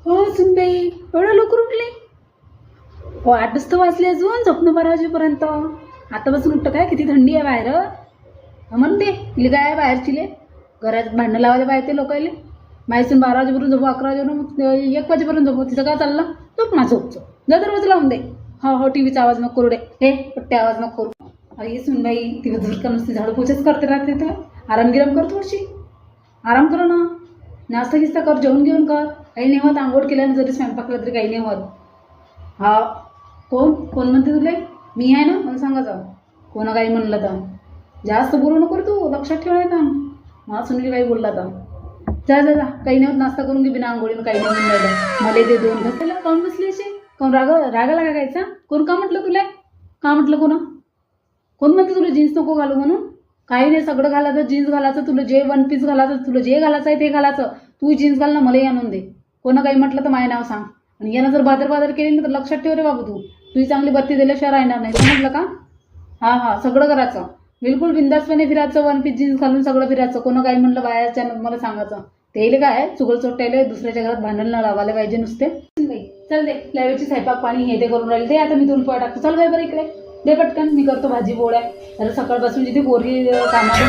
हो सुनबाई, एवढं लवकर उठले? हो 8 वाजता वाजले, अजून झोपणं 12 वाजेपर्यंत. आतापासून उठतं काय? किती थंडी आहे बाहेर. म्हणते तिला काय आहे बाहेरची घरात भांडणं लावायला पाहिजे लोकायले. माहीतून 12 वाजेपर्यंत झोपू, 11 वाजेपर्यंत 1 वाजेपर्यंत झोपू. तिचं काय चाललं? झोप माझं झोपचं. जा दरवाजा लावून दे. हो हो, टीव्हीचा आवाज नको करू दे. हे पट्टे आवाज नको करू. अरे सुनबाई, तिला झुरका नुसती झाडू पोछच करते राहते तर. आराम गिराम कर थोडीशी. आराम कर ना. नाश्ता गिस्ता कर, जेवण घेऊन कर. काही नाही होत, आंघोळ केल्याने जरी स्वयंपाकला तरी काही नाही होत. हा कोण कोण म्हणते तुला? मी आहे ना, मला सांगायचं. कोणा काही म्हणलं तर जास्त बोलू नको रे तू, लक्षात ठेवायचं. मला सुनील काही बोलला तर जा जा जा. काही नाही होत, नाश्ता करून घे बिना आंघोळीनं. काही नाही म्हणून राहिलं मला ते 2 घासायला. काऊन बसली असे? कोण रागाला का कायचा? कोण का म्हटलं तुला? का म्हटलं कोण म्हणते तुला जीन्स नको घालू म्हणून? काही नाही, सगळं घालायचं. जीन्स घालायचं, तुला जे 1 पीस घालायचं, तुला जे घालायचं आहे ते घालायचं. तू जीन्स घाल ना, मलाही आणून दे. कोणा काही म्हटलं तर माझे नाव सांग. आणि यानं जर बादर केली ना तर लक्षात ठेव रे बाबू. तुझी चांगली बत्ती दिल्याशिवाय राहणार नाही, समजलं का? हा सगळं करायचं. बिलकुल बिंदासपणे फिरायचं. 1 पीस जीन्स घालून सगळं फिरायचं. कोणा काही म्हटलं बाहेरच्या मला सांगायचं. ते काय चुगल चोट्याला दुसऱ्याच्या घरात भांडण न लावायला पाहिजे नुसते. चल दे, लाईव्हची स्वयंपाक पाणी हे ते करून राहिले. ते आता मी 2 पोळ्या टाकतो. चल बाई बरं इकडे दे पटकन, मी करतो भाजी पोळ्या. तर सकाळपासून जिथे पोरगी कामात